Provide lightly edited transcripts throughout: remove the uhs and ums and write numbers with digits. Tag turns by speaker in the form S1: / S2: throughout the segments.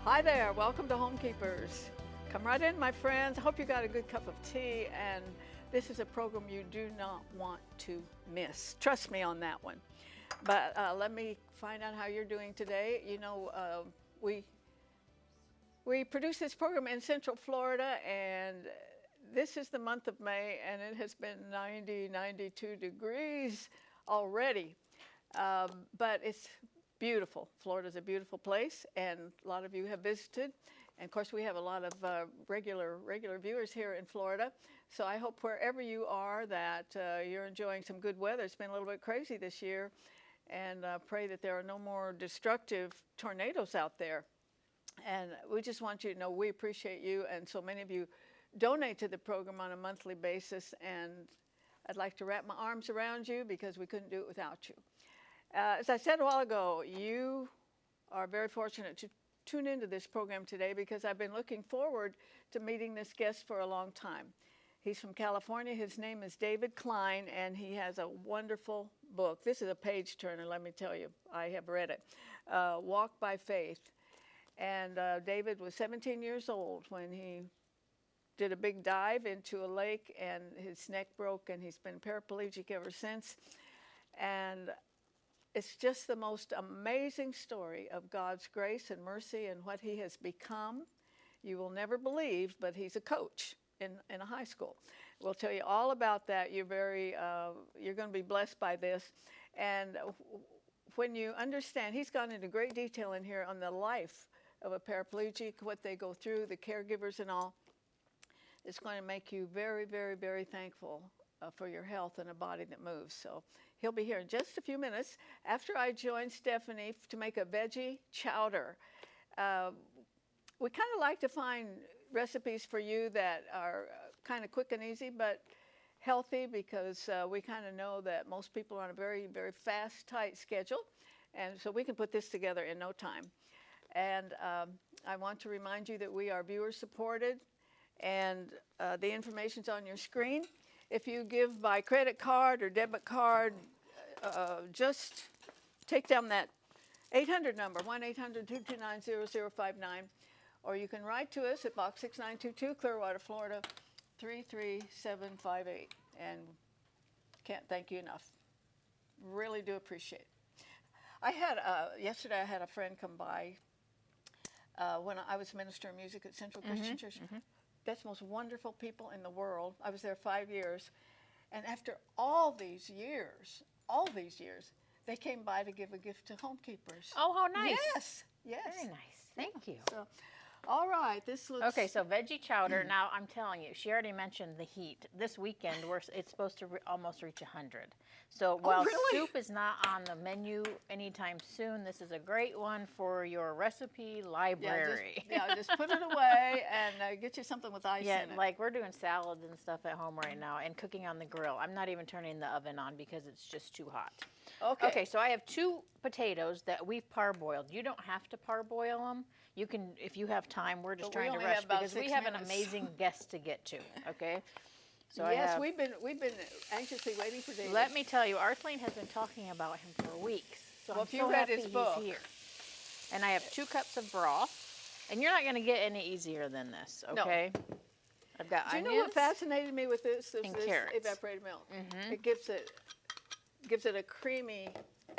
S1: Hi there, welcome to Homekeepers. Come right in, my friends. I hope you got a good cup of tea, and this is a program you do not want to miss. Trust me on that one. But let me find out how you're doing today. You know, we produce this program in Central Florida, and this is the month of May, and it has been 90, 92 degrees already. But it's beautiful. Florida's a beautiful place, and a lot of you have visited. And of course, we have a lot of regular viewers here in Florida. So I hope wherever you are that you're enjoying some good weather. It's been a little bit crazy this year, and pray that there are no more destructive tornadoes out there. And we just want you to know we appreciate you, and so many of you donate to the program on a monthly basis, and I'd like to wrap my arms around you because we couldn't do it without you. As I said a while ago, you are very fortunate to tune into this program today because I've been looking forward to meeting this guest for a long time. He's from California. His name is David Kline, and he has a wonderful book. This is a page turner, let me tell you. I have read it. Walk by Faith. And David was 17 years old when he did a big dive into a lake, and his neck broke, and he's been paraplegic ever since. And it's just the most amazing story of God's grace and mercy and what he has become. You will never believe, but he's a coach in a high school. We'll tell you all about that. You're going to be blessed by this. And when you understand, he's gone into great detail in here on the life of a paraplegic, what they go through, the caregivers and all. It's going to make you very, very, very thankful for your health and a body that moves. So he'll be here in just a few minutes after I join Stephanie to make a veggie chowder. We kind of like to find recipes for you that are kind of quick and easy, but healthy, because we kind of know that most people are on a very, very fast, tight schedule. And so we can put this together in no time. And I want to remind you that we are viewer supported, and the information's on your screen. If you give by credit card or debit card, just take down that 800 number, 1-800-229-0059, or you can write to us at Box 6922, Clearwater, Florida, 33758. And can't thank you enough. Really do appreciate it. Yesterday I had a friend come by when I was minister of music at Central Christian Church. That's the most wonderful people in the world. I was there 5 years. And after all these years, they came by to give a gift to Homekeepers.
S2: Oh, how nice.
S1: Yes, yes.
S2: Very nice. Thank you.
S1: So, all right, this looks...
S2: Okay, so veggie chowder. Now, I'm telling you, she already mentioned the heat. This weekend, it's supposed to almost reach 100. So while soup is not on the menu anytime soon, this is a great one for your recipe library.
S1: Just put it away and get you something with ice in it.
S2: Yeah, like we're doing salads and stuff at home right now and cooking on the grill. I'm not even turning the oven on because it's just too hot. Okay, so I have 2 potatoes that we've parboiled. You don't have to parboil them. You can, if you have time. We're just trying to rush because we have an amazing guest to get to. Okay, so
S1: yes, we've been anxiously waiting for David.
S2: Let me tell you, Arthelene has been talking about him for weeks. So
S1: well,
S2: I'm
S1: if you read his book,
S2: he's here. And I have 2 cups of broth, and you're not going to get any easier than this. Okay. No. I've got onions.
S1: Do you know what fascinated me with this?
S2: And carrots.
S1: Evaporated milk. It gives it a creamy.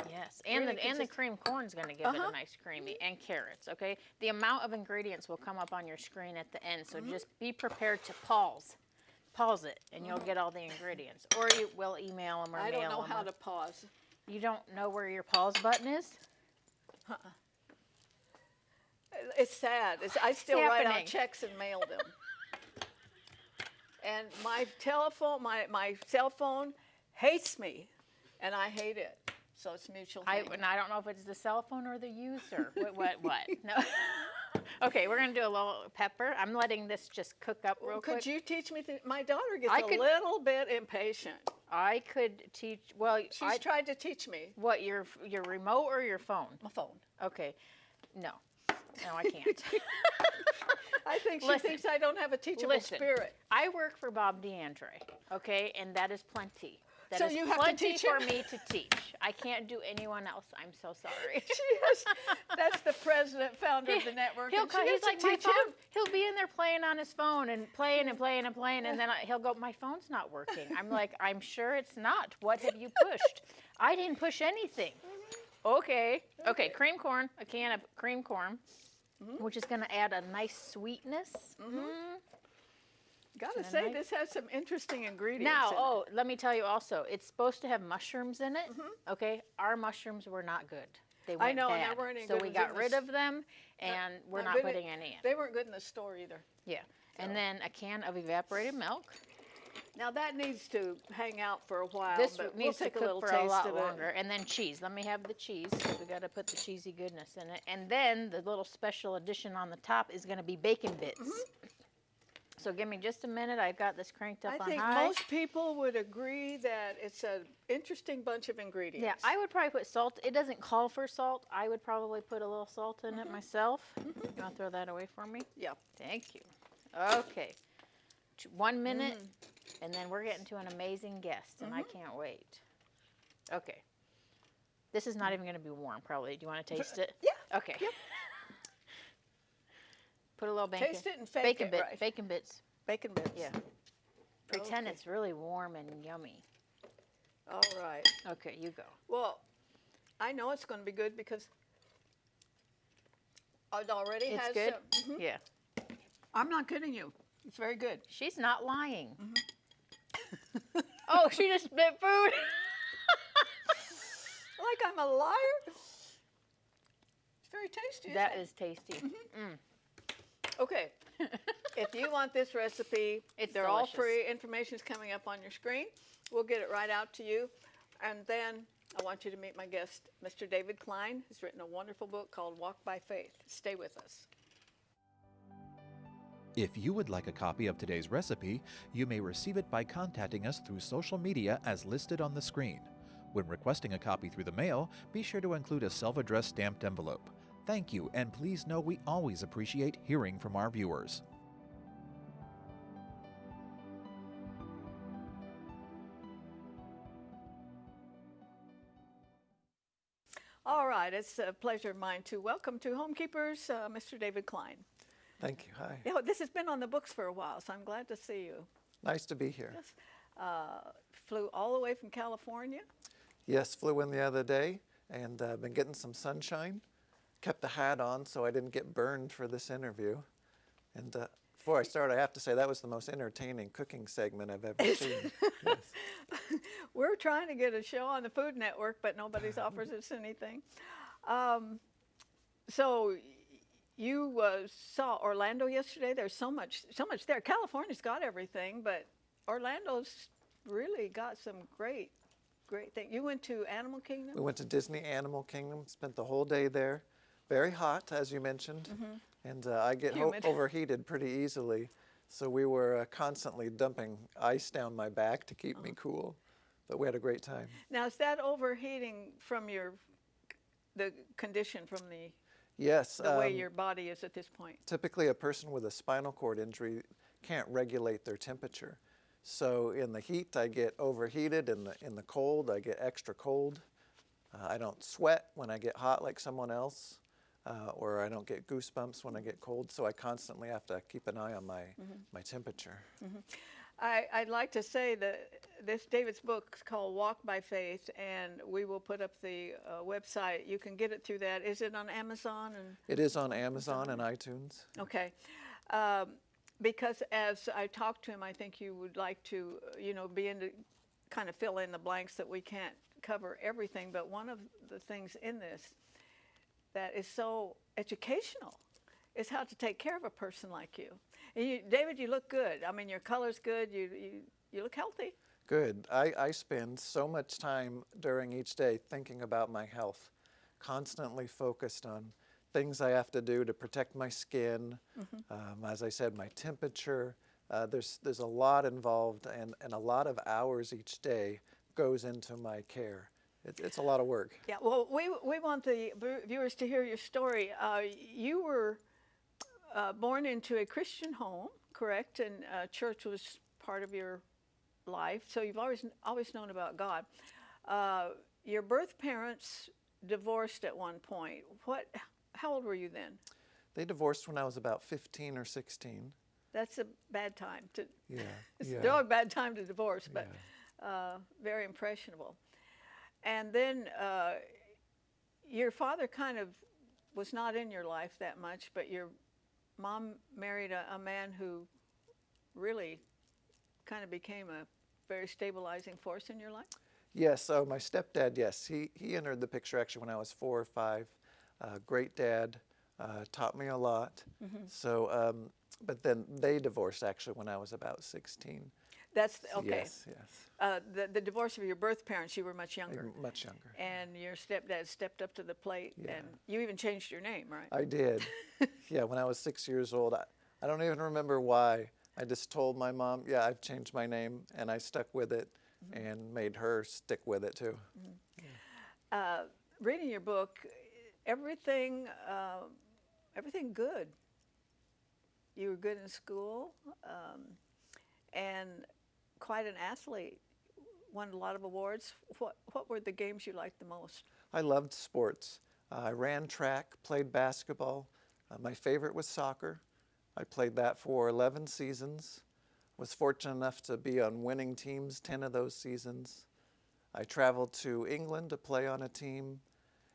S2: Yes, and the cream corn's going to give it a nice creamy, and carrots, okay? The amount of ingredients will come up on your screen at the end, so just be prepared to pause it, and you'll get all the ingredients. Or you will email them or mail them.
S1: I don't know how to pause.
S2: You don't know where your pause button is?
S1: It's sad. I still write out checks and mail them. And my telephone, my cell phone hates me, and I hate it. So it's mutual thing.
S2: I don't know if it's the cell phone or the user. What? No. Okay, we're going to do a little pepper. I'm letting this just cook up real quick.
S1: Could you teach me? My daughter gets a little bit impatient.
S2: I could teach. Well,
S1: she's tried to teach me.
S2: What, your remote or your phone?
S1: My phone.
S2: Okay. No, I can't.
S1: I think she thinks I don't have a teachable spirit.
S2: I work for Bob DeAndre, okay, and that is plenty. That
S1: so
S2: is
S1: you have to
S2: plenty
S1: teach
S2: for
S1: him?
S2: me to teach. I can't do anyone else. I'm so sorry.
S1: Yes, that's the president, founder of the network.
S2: He'll
S1: and she
S2: come,
S1: has
S2: he's
S1: to
S2: like, my
S1: teach
S2: phone,
S1: him.
S2: he'll be in there playing on his phone and playing and playing and playing, and then he'll go, my phone's not working. I'm like, I'm sure it's not. What have you pushed? I didn't push anything. Okay. Okay, cream corn, a can of cream corn, which is going to add a nice sweetness.
S1: Gotta say, this has some interesting ingredients
S2: Now,
S1: in
S2: oh, let me tell you also, it's supposed to have mushrooms in it. Okay, our mushrooms were not good. They went
S1: I know, and
S2: bad.
S1: there weren't any
S2: So
S1: good
S2: we
S1: ones in
S2: got rid
S1: this.
S2: of them, and we're not
S1: good
S2: putting any in.
S1: They weren't good in the store either.
S2: Yeah, and then a can of evaporated milk.
S1: Now that needs to hang out for a while.
S2: This
S1: but
S2: needs
S1: we'll
S2: to
S1: take a little
S2: cook for a
S1: taste
S2: lot
S1: of it.
S2: longer. And then cheese. Let me have the cheese. We got to put the cheesy goodness in it. And then the little special addition on the top is going to be bacon bits. So give me just a minute. I've got this cranked up on high.
S1: I think most people would agree that it's an interesting bunch of ingredients.
S2: Yeah, I would probably put salt. It doesn't call for salt. I would probably put a little salt in it myself. You want to throw that away for me?
S1: Yeah.
S2: Thank you. Okay. 1 minute, and then we're getting to an amazing guest, and I can't wait. Okay. This is not even going to be warm, probably. Do you want to taste it?
S1: Yeah.
S2: Okay.
S1: Yep.
S2: Put a little bacon.
S1: Taste it and fake
S2: bacon
S1: it,
S2: bit,
S1: right?
S2: Bacon bits.
S1: Bacon bits.
S2: Yeah. Pretend
S1: Okay.
S2: it's really warm and yummy.
S1: All right.
S2: Okay, you go.
S1: Well, I know it's going to be good because it already
S2: It's
S1: has
S2: good?
S1: some.
S2: Yeah.
S1: I'm not kidding you. It's very good.
S2: She's not lying. Oh, she just spit food.
S1: Like I'm a liar? It's very tasty.
S2: That is tasty.
S1: Okay. If you want this recipe, they're all
S2: delicious.
S1: free. Information's coming up on your screen. We'll get it right out to you. And then I want you to meet my guest, Mr. David Kline. He's written a wonderful book called Walk by Faith. Stay with us.
S3: If you would like a copy of today's recipe, you may receive it by contacting us through social media as listed on the screen. When requesting a copy through the mail, be sure to include a self-addressed stamped envelope. Thank you, and please know we always appreciate hearing from our viewers.
S1: All right, it's a pleasure of mine to welcome to Homekeepers, Mr. David Kline.
S4: Thank you. Hi.
S1: You know, this has been on the books for a while, so I'm glad to see you.
S4: Nice to be here.
S1: Yes. Flew all the way from California.
S4: Yes, flew in the other day and been getting some sunshine. Kept the hat on so I didn't get burned for this interview. And before I start, I have to say that was the most entertaining cooking segment I've ever seen. Yes.
S1: We're trying to get a show on the Food Network, but nobody's offers us anything. So you saw Orlando yesterday. There's so much there. California's got everything, but Orlando's really got some great things. You went to Animal Kingdom?
S4: We went to Disney Animal Kingdom, spent the whole day there. Very hot, as you mentioned, and I get overheated pretty easily. So we were constantly dumping ice down my back to keep me cool, but we had a great time.
S1: Now, is that overheating from the condition, from
S4: Yes.
S1: the way your body is at this point?
S4: Typically, a person with a spinal cord injury can't regulate their temperature. So in the heat, I get overheated. In the cold, I get extra cold. I don't sweat when I get hot like someone else, or I don't get goosebumps when I get cold. So I constantly have to keep an eye on my temperature.
S1: I'd like to say that David's book is called Walk by Faith, and we will put up the website. You can get it through that. Is it on Amazon?
S4: It is on Amazon and iTunes.
S1: Okay. Because as I talked to him, I think you would like to, be in to kind of fill in the blanks that we can't cover everything. But one of the things in this that is so educational is how to take care of a person like you. And David, you look good. I mean, your color's good. You look healthy.
S4: Good. I spend so much time during each day thinking about my health, constantly focused on things I have to do to protect my skin. As I said, my temperature. There's a lot involved, and a lot of hours each day goes into my care. It's a lot of work.
S1: Yeah, well, we want the viewers to hear your story. You were born into a Christian home, correct? And church was part of your life, so you've always known about God. Your birth parents divorced at one point. How old were you then?
S4: They divorced when I was about 15 or 16.
S1: That's a bad time to.
S4: Yeah,
S1: It's
S4: yeah.
S1: still a bad time to divorce, but very impressionable. And then your father kind of was not in your life that much, but your mom married a man who really kind of became a very stabilizing force in your life?
S4: Yes, so my stepdad, yes, he entered the picture actually when I was 4 or 5. Great dad, taught me a lot. So, but then they divorced actually when I was about 16.
S1: That's okay.
S4: Yes, yes.
S1: The divorce of your birth parents, you were much younger.
S4: Much younger.
S1: And your stepdad stepped up to the plate,
S4: Yeah.
S1: and you even changed your name, right?
S4: I did. Yeah, when I was 6 years old, I don't even remember why. I just told my mom, yeah, I've changed my name, and I stuck with it and made her stick with it too.
S1: Reading your book, everything good. You were good in school, and quite an athlete. Won a lot of awards. What were the games you liked the most?
S4: I loved sports. I ran track, played basketball. My favorite was soccer. I played that for 11 seasons. Was fortunate enough to be on winning teams 10 of those seasons. I traveled to England to play on a team,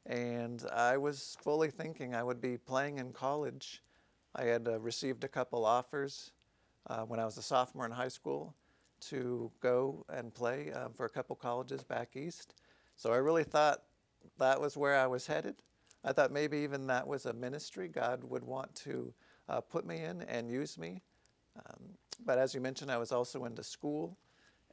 S4: and I was fully thinking I would be playing in college. I had received a couple offers when I was a sophomore in high school to go and play for a couple colleges back east. So I really thought that was where I was headed. I thought maybe even that was a ministry God would want to put me in and use me. But as you mentioned, I was also into school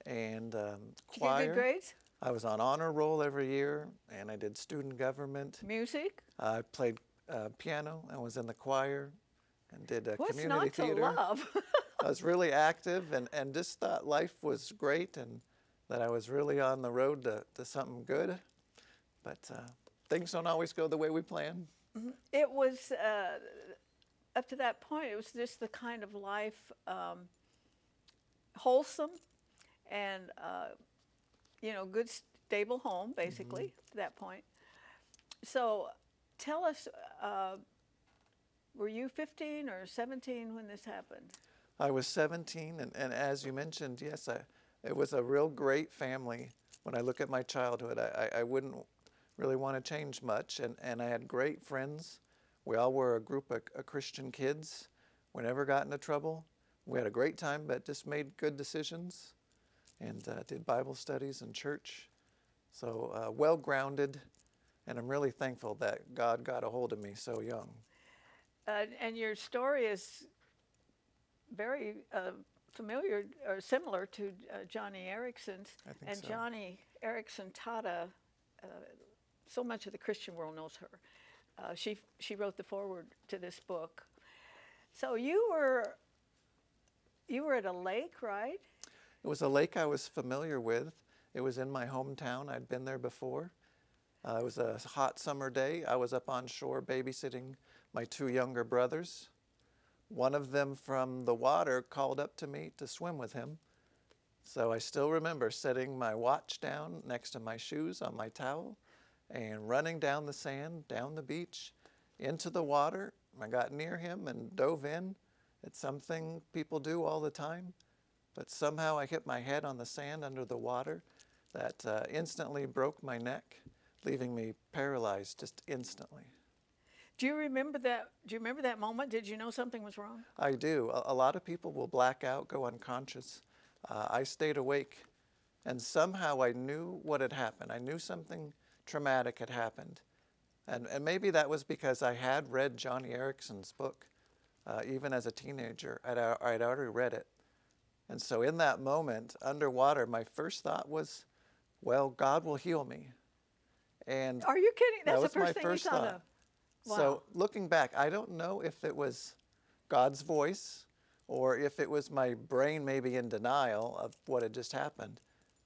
S4: and choir.
S1: Did you get good grades?
S4: I was on honor roll every year, and I did student government.
S1: Music?
S4: I played piano. I was in the choir and did community
S1: What's not
S4: theater.
S1: to love?
S4: I was really active and just thought life was great and that I was really on the road to something good. But things don't always go the way we plan.
S1: It was, up to that point, it was just the kind of life, wholesome and, good, stable home, basically, to that point. So tell us, were you 15 or 17 when this happened?
S4: I was 17, and as you mentioned, yes, it was a real great family. When I look at my childhood, I wouldn't really want to change much, and I had great friends. We all were a group of Christian kids. We never got into trouble. We had a great time, but just made good decisions and did Bible studies in church. So well-grounded, and I'm really thankful that God got a hold of me so young.
S1: And your story is very familiar or similar to Johnny Erickson's.
S4: I think
S1: and
S4: so.
S1: Johnny Erickson taught so much of the Christian world knows her. She wrote the foreword to this book. So you were at a lake, right?
S4: It was a lake I was familiar with. It was in my hometown. I'd been there before. It was a hot summer day. I was up on shore babysitting my 2 younger brothers. One of them from the water called up to me to swim with him. So I still remember setting my watch down next to my shoes on my towel and running down the sand, down the beach, into the water. I got near him and dove in. It's something people do all the time. But somehow I hit my head on the sand under the water that instantly broke my neck, leaving me paralyzed just instantly.
S1: Do you remember that? Do you remember that moment? Did you know something was wrong?
S4: I do. A lot of people will black out, go unconscious. I stayed awake, and somehow I knew what had happened. I knew something traumatic had happened. And maybe that was because I had read Johnny Erickson's book, even as a teenager. I'd already read it. And so in that moment, underwater, my first thought was, well, God will heal me. And
S1: Are you kidding? That's
S4: that
S1: the
S4: was my
S1: first thing
S4: first
S1: you thought
S4: thought.
S1: of. Wow.
S4: So looking back, I don't know if it was God's voice or if it was my brain maybe in denial of what had just happened.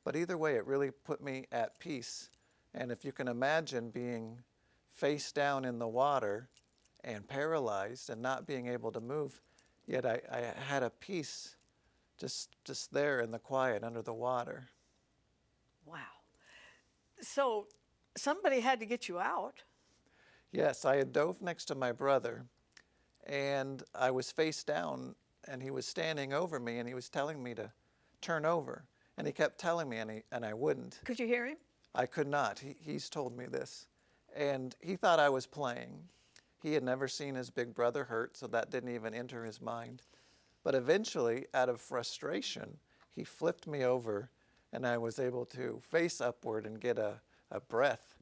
S4: But either way, it really put me at peace. And if you can imagine being face down in the water and paralyzed and not being able to move, yet I had a peace just there in the quiet under the water.
S1: Wow. So somebody had to get you out.
S4: Yes, I had dove next to my brother, and I was face down, and he was standing over me, and he was telling me to turn over. And he kept telling me, and I wouldn't.
S1: Could you hear him?
S4: I could not. He's told me this. And he thought I was playing. He had never seen his big brother hurt, so that didn't even enter his mind. But eventually, out of frustration, he flipped me over, and I was able to face upward and get a breath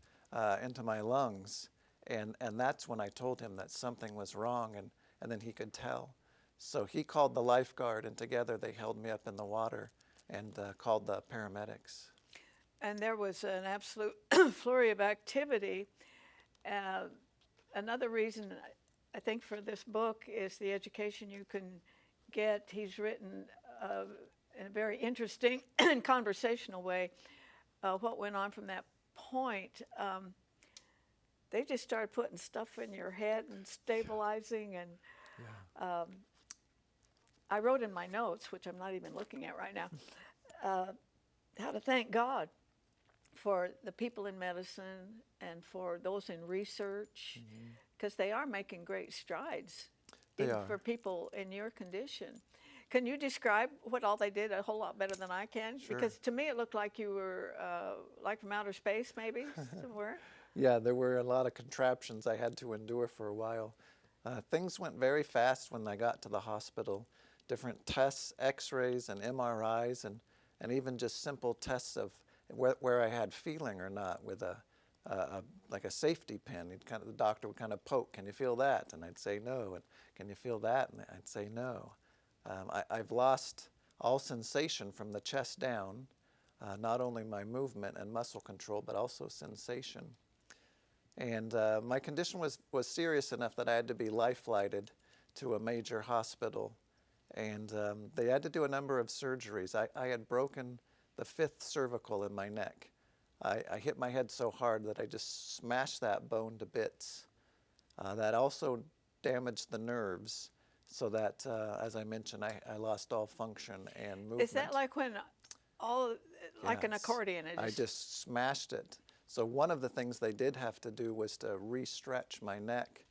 S4: into my lungs. And that's when I told him that something was wrong, and then he could tell. So he called the lifeguard, and together they held me up in the water and called the paramedics.
S1: And there was an absolute flurry of activity. Another reason, I think, for this book is the education you can get. He's written in a very interesting and conversational way what went on from that point. They just started putting stuff in your head and stabilizing. And I wrote in my notes, which I'm not even looking at right now, how to thank God for the people in medicine and for those in research, because they are making great strides, even for people in your condition. Can you describe what all they did a whole lot better than I can?
S4: Sure.
S1: Because to me it looked like you were like from outer space, maybe, somewhere.
S4: Yeah, there were a lot of contraptions I had to endure for a while. Things went very fast when I got to the hospital. Different tests, x-rays and MRIs, and even just simple tests of where I had feeling or not with like a safety pin. The doctor would kind of poke, can you feel that? And I'd say no. And can you feel that? And I'd say no. I've lost all sensation from the chest down, not only my movement and muscle control, but also sensation. And my condition was serious enough that I had to be life-flighted to a major hospital. And they had to do a number of surgeries. I had broken the 5th cervical in my neck. I hit my head so hard that I just smashed that bone to bits. That also damaged the nerves, so that, as I mentioned, I lost all function and movement.
S1: Is that like when like an accordion?
S4: I just smashed it. So one of the things they did have to do was to re-stretch my neck.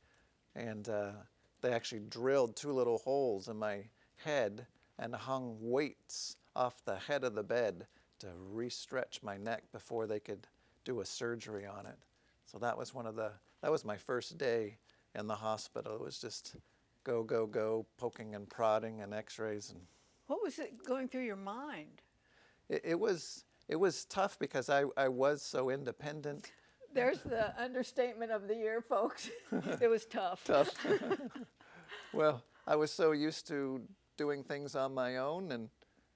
S4: And they actually drilled 2 little holes in my head and hung weights off the head of the bed to re-stretch my neck before they could do a surgery on it. So that was that was my first day in the hospital. It was just go, go, go, poking and prodding and x-rays. And
S1: what was it going through your mind?
S4: It was tough because I was so independent.
S1: There's the understatement of the year, folks. It was tough.
S4: Tough. Well, I was so used to doing things on my own,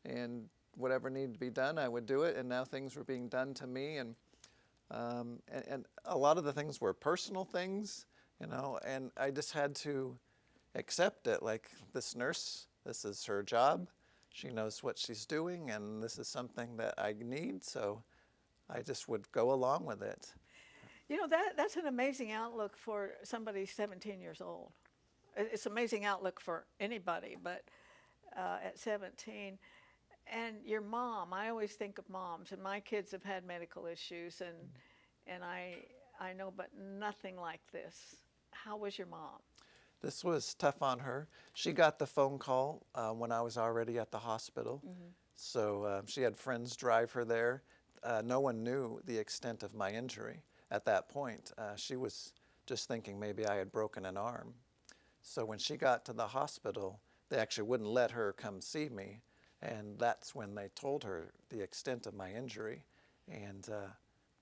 S4: and whatever needed to be done, I would do it. And now things were being done to me, and a lot of the things were personal things, and I just had to accept it. Like, this nurse, this is her job. She knows what she's doing, and this is something that I need, so I just would go along with it.
S1: That's an amazing outlook for somebody 17 years old. It's an amazing outlook for anybody, but at 17. And your mom, I always think of moms, and my kids have had medical issues, and I know but nothing like this. How was your mom?
S4: This was tough on her. She got the phone call when I was already at the hospital. So she had friends drive her there. No one knew the extent of my injury at that point. She was just thinking maybe I had broken an arm. So when she got to the hospital, they actually wouldn't let her come see me. And that's when they told her the extent of my injury. And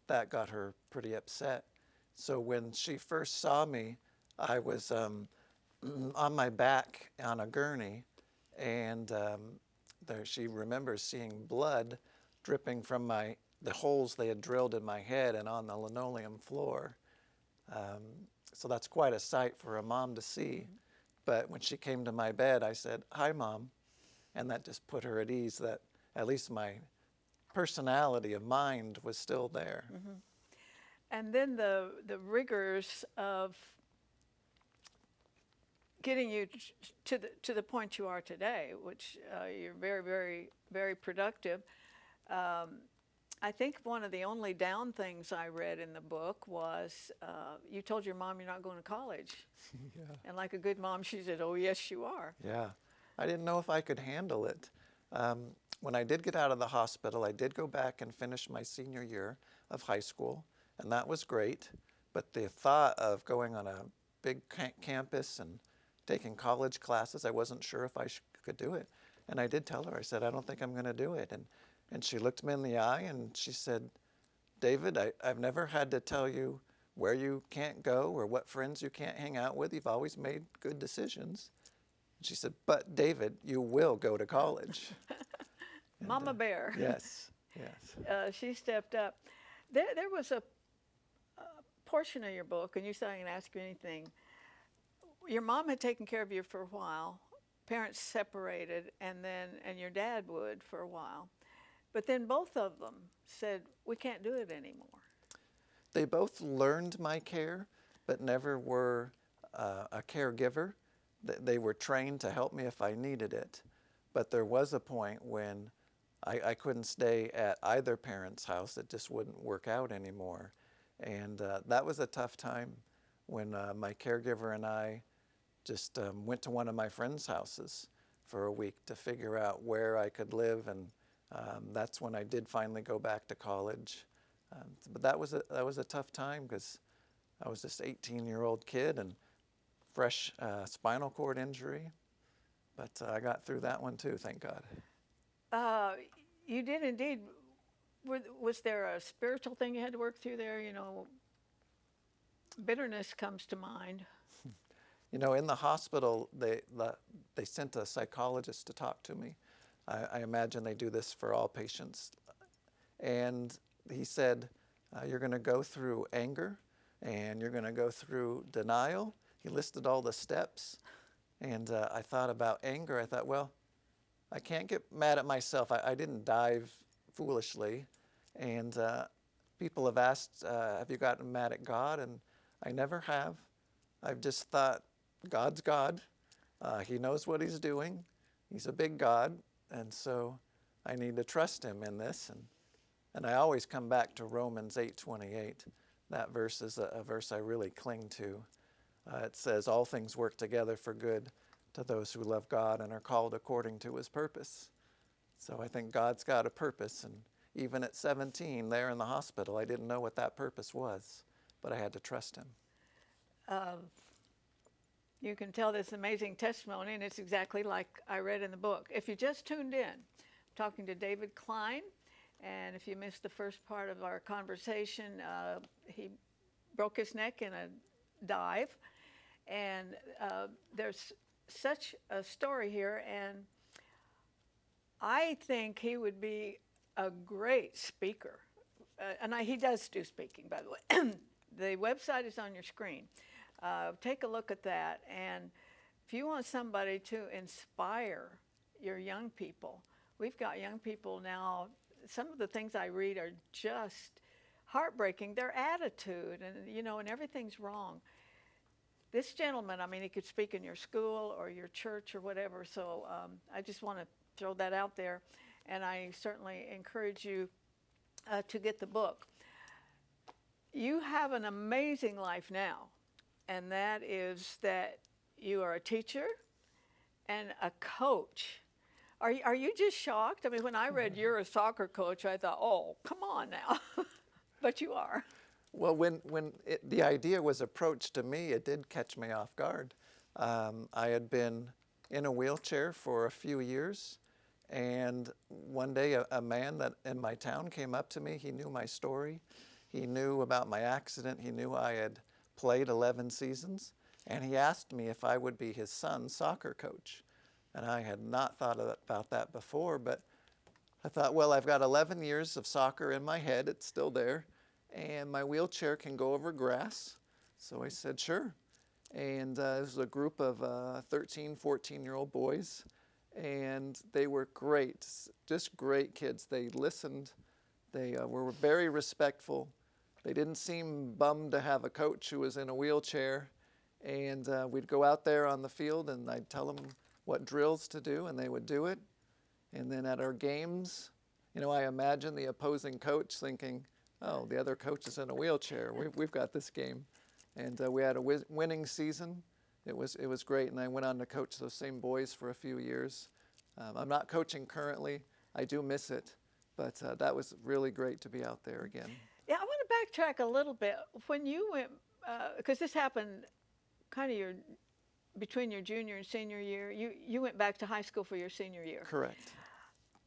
S4: that got her pretty upset. So when she first saw me, I was on my back on a gurney, and she remembers seeing blood dripping from the holes they had drilled in my head and on the linoleum floor. So that's quite a sight for a mom to see. But when she came to my bed, I said, "Hi, Mom." And that just put her at ease, that at least my personality of mind was still there.
S1: And then the rigors of getting you to the point you are today, which you're very, very, very productive. I think one of the only down things I read in the book was you told your mom you're not going to college.
S4: Yeah.
S1: And like a good mom, she said, "Oh, yes, you are."
S4: Yeah. I didn't know if I could handle it. When I did get out of the hospital, I did go back and finish my senior year of high school, and that was great. But the thought of going on a big campus and taking college classes, I wasn't sure if I could do it. And I did tell her, I said, "I don't think I'm going to do it." And she looked me in the eye and she said, "David, I've never had to tell you where you can't go or what friends you can't hang out with. You've always made good decisions." And she said, "But David, you will go to college."
S1: Mama Bear.
S4: Yes, yes.
S1: She stepped up. There was a portion of your book, and you said I can ask you anything. Your mom had taken care of you for a while. Parents separated, and your dad would for a while. But then both of them said, "We can't do it anymore."
S4: They both learned my care, but never were a caregiver. They were trained to help me if I needed it. But there was a point when I couldn't stay at either parent's house. It just wouldn't work out anymore. And that was a tough time when my caregiver and I just went to one of my friends' houses for a week to figure out where I could live. And that's when I did finally go back to college. But that was a tough time because I was this 18-year-old kid and fresh spinal cord injury. But I got through that one too, thank God.
S1: You did indeed. Was there a spiritual thing you had to work through there? You know, bitterness comes to mind.
S4: You know, in the hospital, they sent a psychologist to talk to me. I imagine they do this for all patients. And he said, "You're going to go through anger, and you're going to go through denial." He listed all the steps. And I thought about anger. I thought, well, I can't get mad at myself. I didn't dive foolishly. And people have asked, "Have you gotten mad at God?" And I never have. I've just thought, God's God. He knows what he's doing. He's a big God. And so I need to trust him in this. And I always come back to Romans 8:28. That verse is a verse I really cling to. It says, "All things work together for good to those who love God and are called according to his purpose." So I think God's got a purpose. And even at 17, there in the hospital, I didn't know what that purpose was, but I had to trust him.
S1: You can tell this amazing testimony, and it's exactly like I read in the book. If you just tuned in, I'm talking to David Kline, and if you missed the first part of our conversation, he broke his neck in a dive, and there's such a story here, and I think he would be a great speaker, and he does do speaking, by the way. The website is on your screen. Take a look at that, and if you want somebody to inspire your young people, we've got young people now, some of the things I read are just heartbreaking. Their attitude, and and everything's wrong. This gentleman, I mean, he could speak in your school or your church or whatever, so I just want to throw that out there, and I certainly encourage you to get the book. You have an amazing life now, and that is that you are a teacher and a coach. Are you just shocked? I mean, when I read you're a soccer coach, I thought, oh, come on now. But you are.
S4: Well, when the idea was approached to me, it did catch me off guard. I had been in a wheelchair for a few years, and one day a man that in my town came up to me. He knew my story. He knew about my accident. He knew I had played 11 seasons, and he asked me if I would be his son's soccer coach. And I had not thought about that before, but I thought, well, I've got 11 years of soccer in my head. It's still there. And my wheelchair can go over grass. So I said, sure. And it was a group of 13, 14-year-old boys. And they were great, just great kids. They listened. They were very respectful. They didn't seem bummed to have a coach who was in a wheelchair. And we'd go out there on the field, and I'd tell them what drills to do, and they would do it. And then at our games, you know, I imagine the opposing coach thinking, oh, the other coach is in a wheelchair. We've got this game. And we had a winning season. It was great, and I went on to coach those same boys for a few years. I'm not coaching currently. I do miss it, but that was really great to be out there again.
S1: Yeah, I want to backtrack a little bit. When you went, because this happened kind of between your junior and senior year, you went back to high school for your senior year.
S4: Correct.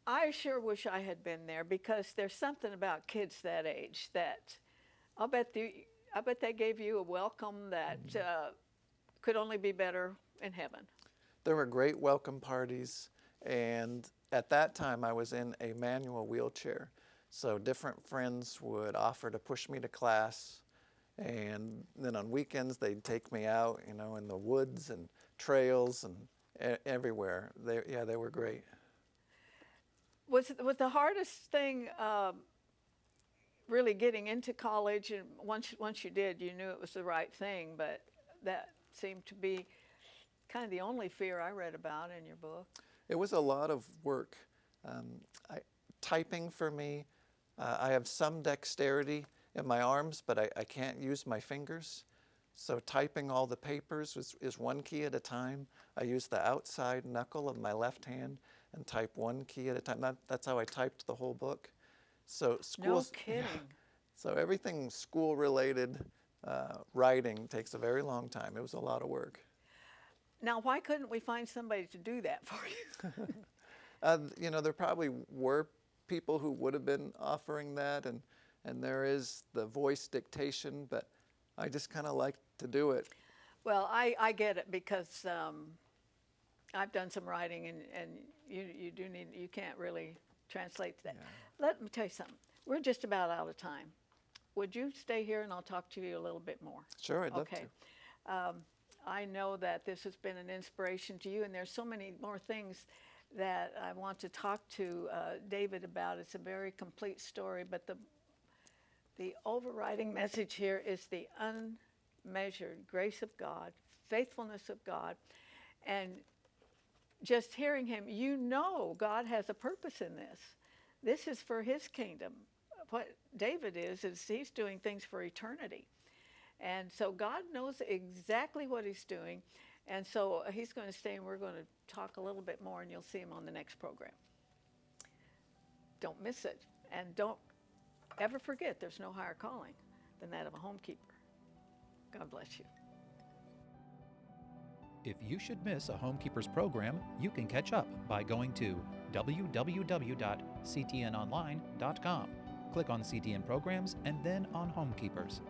S1: I sure wish I had been there, because there's something about kids that age that I bet they gave you a welcome that could only be better in heaven.
S4: There were great welcome parties, and at that time I was in a manual wheelchair. So different friends would offer to push me to class, and then on weekends they'd take me out, you know, in the woods and trails and everywhere. They were great.
S1: Was the hardest thing really getting into college? And once you did, you knew it was the right thing, but that seemed to be kind of the only fear I read about in your book.
S4: It was a lot of work. Typing for me, I have some dexterity in my arms, but I can't use my fingers. So typing all the papers is one key at a time. I use the outside knuckle of my left hand and type one key at a time. That's how I typed the whole book. So
S1: No kidding.
S4: So everything school-related writing takes a very long time. It was a lot of work.
S1: Now, why couldn't we find somebody to do that for you?
S4: You know, there probably were people who would have been offering that, and there is the voice dictation, but I just kind of like to do it.
S1: Well, I get it, because I've done some writing, and you can't really translate that. Yeah. Let me tell you something. We're just about out of time. Would you stay here and I'll talk to you a little bit more?
S4: Sure, I'd love to.
S1: I know that this has been an inspiration to you, and there's so many more things that I want to talk to David about. It's a very complete story, but the overriding message here is the unmeasured grace of God, faithfulness of God, and just hearing him, you know God has a purpose in this. This is for his kingdom. What David is he's doing things for eternity. And so God knows exactly what he's doing. And so he's going to stay, and we're going to talk a little bit more, and you'll see him on the next program. Don't miss it. And don't ever forget there's no higher calling than that of a homekeeper. God bless you.
S3: If you should miss a Homekeepers program, you can catch up by going to www.ctnonline.com. Click on CTN Programs and then on Homekeepers.